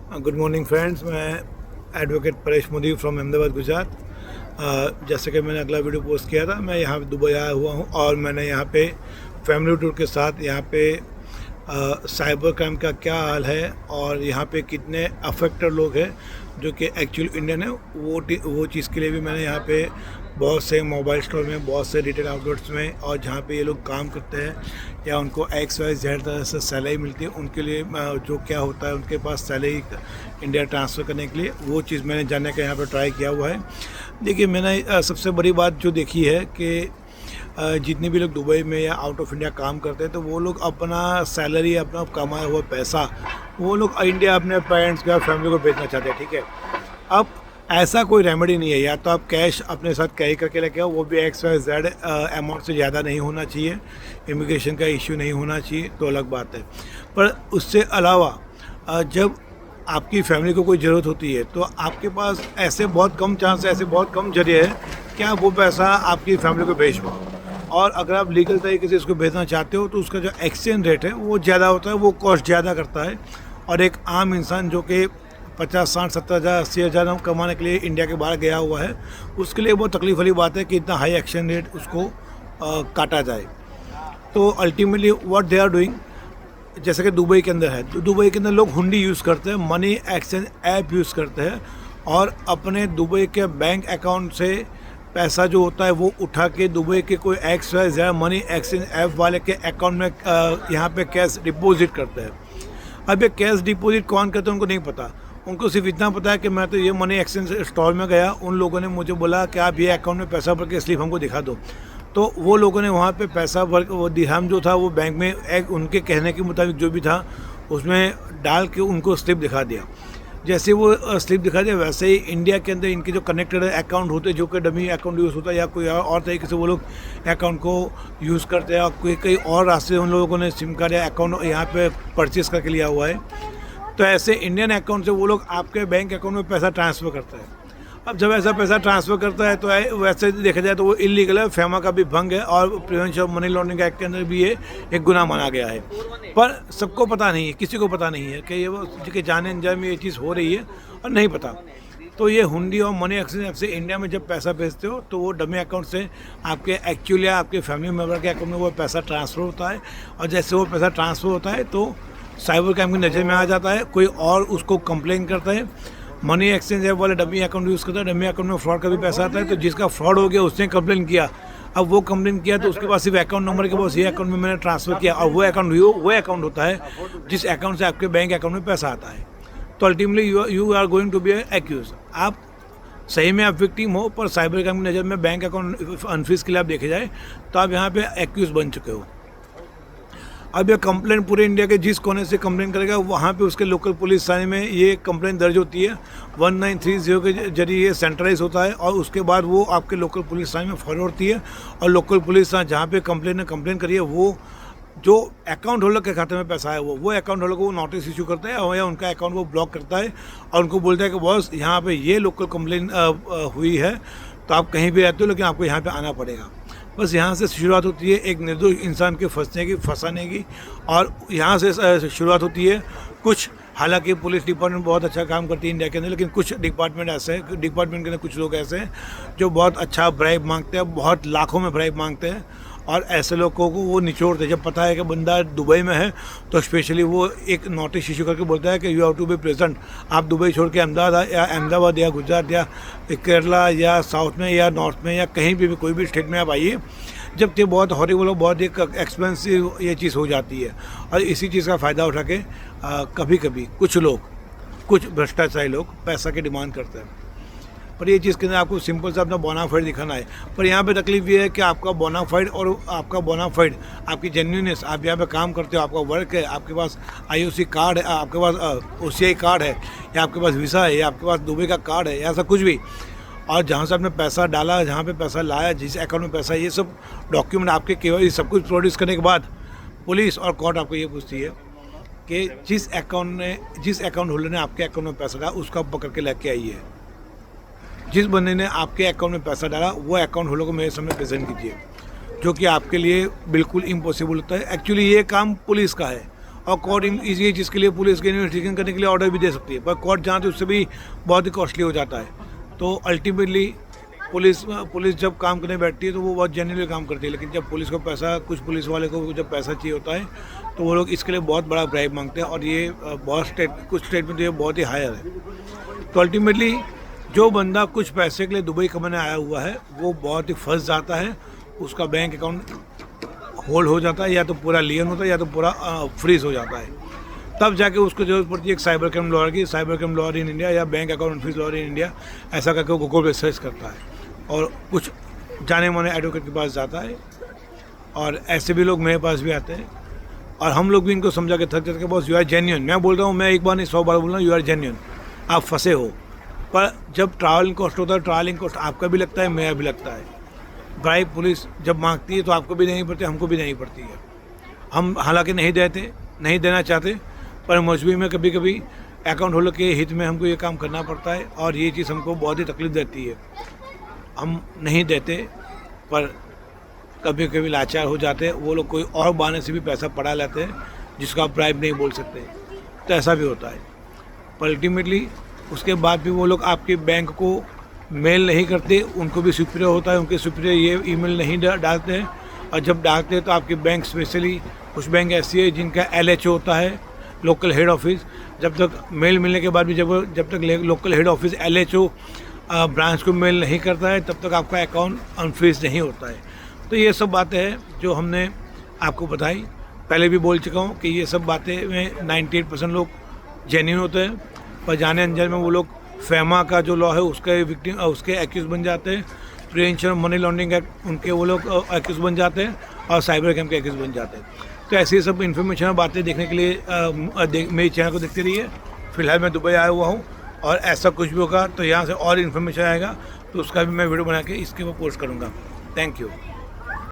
Good morning friends, मैं advocate Paresh Modi from Ahmedabad Gujarat. जैसे कि मैंने अगला वीडियो पोस्ट किया था, मैं यहाँ दुबई आया हुआ हूँ और मैंने यहाँ पे फैमिली टूर के साथ यहाँ पे साइबर क्राइम का क्या हाल है और यहाँ पे कितने अफेक्टेड लोग हैं जो कि एक्चुअल इंडियन है, वो चीज़ के लिए भी मैंने यहाँ पे बहुत से मोबाइल स्टोर में, बहुत से रिटेल आउटलेट्स में और जहाँ पे ये लोग काम करते हैं या उनको XYZ तरह से सैलरी मिलती है, उनके लिए जो क्या होता है उनके पास सैलरी इंडिया ट्रांसफ़र करने के लिए, वो चीज़ मैंने जानने का यहाँ पे ट्राई किया हुआ है। देखिए, मैंने सबसे बड़ी बात जो देखी है कि जितने भी लोग दुबई में या आउट ऑफ इंडिया काम करते हैं तो वो लोग अपना सैलरी, अपना कमाया हुआ पैसा वो लोग इंडिया अपने पेरेंट्स को या फैमिली को भेजना चाहते हैं। ठीक है, अब ऐसा कोई रेमेडी नहीं है, या तो आप कैश अपने साथ कैरी करके लेके आओ, वो भी XYZ अमाउंट से ज़्यादा नहीं होना चाहिए, इमिग्रेशन का इश्यू नहीं होना चाहिए तो अलग बात है। पर उससे अलावा जब आपकी फैमिली को कोई ज़रूरत होती है तो आपके पास ऐसे बहुत कम चांस है, ऐसे बहुत कम जरिए है कि आप वो पैसा आपकी फैमिली को भेज पाओ। और अगर आप लीगल तरीके से इसको भेजना चाहते हो तो उसका जो एक्सचेंज रेट है वो ज़्यादा होता है, वो कॉस्ट ज़्यादा करता है। और एक आम इंसान जो कि 50, 60, 70 हज़ार, 80 हज़ार कमाने के लिए इंडिया के बाहर गया हुआ है, उसके लिए बहुत तकलीफ वाली बात है कि इतना हाई एक्सचेंज रेट उसको काटा जाए। तो ultimately what they are doing, जैसे कि दुबई के अंदर है, तो दुबई के अंदर लोग हुंडी यूज़ करते हैं, मनी एक्सचेंज ऐप यूज़ करते हैं और अपने दुबई के बैंक अकाउंट से पैसा जो होता है वो उठा के दुबई के कोई XYZ मनी एक्सचेंज ऐप वाले के अकाउंट में यहाँ पे कैश डिपॉजिट करते हैं। अब ये कैश डिपॉजिट कौन करते हैं उनको नहीं पता, उनको सिर्फ इतना पता है कि मैं तो ये मनी एक्सचेंज स्टोर में गया, उन लोगों ने मुझे बोला कि आप ये अकाउंट में पैसा भर के स्लिप हमको दिखा दो, तो वो लोगों ने वहाँ पे पैसा भर, वो दिरहम जो था वो बैंक में उनके कहने के मुताबिक जो भी था उसमें डाल के उनको स्लिप दिखा दिया। जैसे वो स्लिप दिखा दिया वैसे ही इंडिया के अंदर इनके जो कनेक्टेड अकाउंट होते हैं, जो कि डमी अकाउंट यूज़ होता है या कोई और तरीके से वो लोग अकाउंट को यूज़ करते हैं और कई और रास्ते उन लोगों ने सिम कार्ड या अकाउंट यहाँ पे परचेज़ करके लिया हुआ है, तो ऐसे इंडियन अकाउंट से वो लोग आपके बैंक अकाउंट में पैसा ट्रांसफ़र करता है। अब जब ऐसा पैसा ट्रांसफ़र करता है तो वैसे देखा जाए तो वो इलीगल है, फेमा का भी भंग है और prevention of money laundering act के अंदर भी ये एक गुनाह माना गया है। पर सबको पता नहीं है, किसी को पता नहीं है कि ये वो कि जाने अनजाने में ये चीज़ हो रही है और नहीं पता। तो ये हुंडी और मनी एक्सचेंज से इंडिया में जब पैसा भेजते हो तो वो डमी अकाउंट से आपके एक्चुअली आपके फैमिली मेम्बर के अकाउंट में वो पैसा ट्रांसफ़र होता है और जैसे वो पैसा ट्रांसफ़र होता है तो साइबर क्राइम की नज़र में आ जाता है, कोई और उसको कंप्लेन करता है, मनी एक्सचेंज ऐप वाले डमी अकाउंट यूज़ करता है, डमी अकाउंट में फ्रॉड का भी पैसा आता है, तो जिसका फ्रॉड हो गया उसने कंप्लेन किया, अब वो कंप्लेन किया तो उसके पास सिर्फ अकाउंट नंबर के पास ये अकाउंट में मैंने ट्रांसफ़र किया और वो अकाउंट होता है जिस अकाउंट से आपके बैंक अकाउंट में पैसा आता है। तो ultimately you are going to be accused, आप सही में आप विक्टिम हो, पर साइबर क्राइम की नज़र में बैंक अकाउंट अनफ्रीज के लिए आप देखे जाए तो आप यहाँ पे एक्यूज बन चुके हो। अब ये कंप्लेंट पूरे इंडिया के जिस कोने से कंप्लेंट करेगा वहाँ पे उसके लोकल पुलिस थाने में ये कंप्लेंट दर्ज होती है, 1930 के जरिए ये सेंट्रलाइज होता है और उसके बाद वो आपके लोकल पुलिस थाने में फॉरवर्ड होती है और लोकल पुलिस थाना जहाँ पे कंप्लेन करी है वो जो अकाउंट होल्डर के खाते में पैसा है वो अकाउंट होल्डर को वो नोटिस इशू करता है या उनका अकाउंट वो ब्लॉक करता है और उनको बोलता है कि बॉस यहाँ पे ये लोकल कंप्लेन हुई है तो आप कहीं भी रहते हो लेकिन आपको यहाँ पे आना पड़ेगा। बस यहाँ से शुरुआत होती है एक निर्दोष इंसान के फंसाने की और यहाँ से शुरुआत होती है कुछ, हालांकि पुलिस डिपार्टमेंट बहुत अच्छा काम करती है इंडिया के अंदर, लेकिन कुछ डिपार्टमेंट के अंदर कुछ लोग ऐसे हैं जो बहुत अच्छा ब्राइब मांगते हैं, बहुत लाखों में ब्राइब मांगते हैं और ऐसे लोगों को वो निचोड़ते हैं। जब पता है कि बंदा दुबई में है तो स्पेशली वो एक नोटिस इशू करके बोलता है कि you have to be present, आप दुबई छोड़ के अहमदाबाद या गुजरात या केरला या साउथ में या नॉर्थ में या कहीं भी कोई भी स्टेट में आप आइए, जब ये बहुत हॉरिबल और बहुत एक एक्सपेंसिव ये चीज़ हो जाती है। और इसी चीज़ का फ़ायदा उठा के कभी कभी कुछ भ्रष्टाचारी लोग पैसा की डिमांड करते हैं, पर ये चीज़ के अंदर आपको सिंपल से अपना बोनाफाइड दिखाना है। पर यहाँ पे तकलीफ ये है कि आपका बोनाफाइड आपकी जेन्युइननेस, आप यहाँ पे काम करते हो, आपका वर्क है, आपके पास IOC कार्ड है, आपके पास OCI कार्ड है या आपके पास वीज़ा है या आपके पास दुबई का कार्ड है या ऐसा कुछ भी, और जहाँ से आपने पैसा डाला, जहाँ पे पैसा लाया, जिस अकाउंट में पैसा, ये सब डॉक्यूमेंट आपके KYC सब कुछ प्रोड्यूस करने के बाद पुलिस और कोर्ट आपको ये पूछती है कि जिस अकाउंट होल्डर ने आपके अकाउंट में पैसा डाला उसको आप पकड़ के लेके आइए, जिस बंदे ने आपके अकाउंट में पैसा डाला वो अकाउंट होल्डर को मेरे सामने प्रेजेंट कीजिए, जो कि आपके लिए बिल्कुल इम्पॉसिबल होता है। एक्चुअली ये काम पुलिस का है और कोर्ट इजी है जिसके लिए पुलिस की इन्वेस्टिगेशन करने के लिए ऑर्डर भी दे सकती है, पर कोर्ट जहाँ तो उससे भी बहुत ही कॉस्टली हो जाता है। तो अल्टीमेटली पुलिस जब काम करने बैठती है तो वो बहुत जेन्युइनली काम करती है, लेकिन जब पुलिस को पैसा, कुछ पुलिस वाले को जब पैसा चाहिए होता है तो वो लोग इसके लिए बहुत बड़ा ब्राइब मांगते हैं, और ये कुछ स्टेट में तो ये बहुत ही हायर है। तो अल्टीमेटली जो बंदा कुछ पैसे के लिए दुबई कमाने आया हुआ है वो बहुत ही फंस जाता है, उसका बैंक अकाउंट होल्ड हो जाता है, या तो पूरा लियन होता है या तो पूरा फ्रीज हो जाता है। तब जाके उसको जरूरत पड़ती है एक साइबर क्राइम लॉयर की, cyber crime lawyer in India या bank account freeze lawyer in India, ऐसा करके वो गूगल पे सर्च करता है और कुछ जाने माने एडवोकेट के पास जाता है। और ऐसे भी लोग मेरे पास भी आते हैं और हम लोग भी इनको समझा के थक जाते हैं, बॉस यू आर जेन्युइन। मैं बोल रहा हूँ, मैं एक बार नहीं 100 बार बोल रहा हूँ, यू आर जेन्युइन, आप फंसे हो। पर जब ट्रैवलिंग कॉस्ट होता है, ट्रैवलिंग कॉस्ट आपका भी लगता है, मेरा भी लगता है। ब्राइब पुलिस जब मांगती है तो आपको भी देनी पड़ती है, हमको भी देनी पड़ती है। हम हालांकि नहीं देना चाहते, पर मजबूरी में कभी कभी अकाउंट होल्डर के हित में हमको ये काम करना पड़ता है, और ये चीज़ हमको बहुत ही तकलीफ देती है। हम नहीं देते, पर कभी कभी लाचार हो जाते हैं, वो लोग कोई और बहाने से भी पैसा पड़ा लेते हैं जिसको आप ब्राइब नहीं बोल सकते, तो ऐसा भी होता है। पर अल्टीमेटली उसके बाद भी वो लोग आपके बैंक को मेल नहीं करते, उनको भी सुपीरियर होता है, उनके सुपीरियर ये ईमेल नहीं डालते हैं, और जब डालते हैं तो आपके बैंक स्पेशली कुछ बैंक ऐसी है जिनका LHO होता है, लोकल हेड ऑफिस, जब तक मेल मिलने के बाद भी जब तक local head office LHO branch को मेल नहीं करता है तब तक आपका अकाउंट अनफ्रीज नहीं होता है। तो ये सब बातें हैं जो हमने आपको बताई, पहले भी बोल चुका हूँ कि ये सब बातें में 98% लोग जेन्युइन होते हैं, पर जाने अनजाने में वो लोग फेमा का जो लॉ है उसके एक्यूज बन जाते हैं, प्रिवेंशन मनी लॉन्ड्रिंग एक्ट उनके वो लोग एक्यूज बन जाते हैं, और साइबर क्राइम के एक्यूज बन जाते हैं। तो ऐसी सब इन्फॉर्मेशन और बातें देखने के लिए मेरे चैनल को देखते रहिए। फिलहाल मैं दुबई आया हुआ हूँ, और ऐसा कुछ भी होगा तो यहाँ से और इन्फॉर्मेशन आएगा तो उसका भी मैं वीडियो बना के इसके ऊपर पोस्ट करूँगा। Thank you.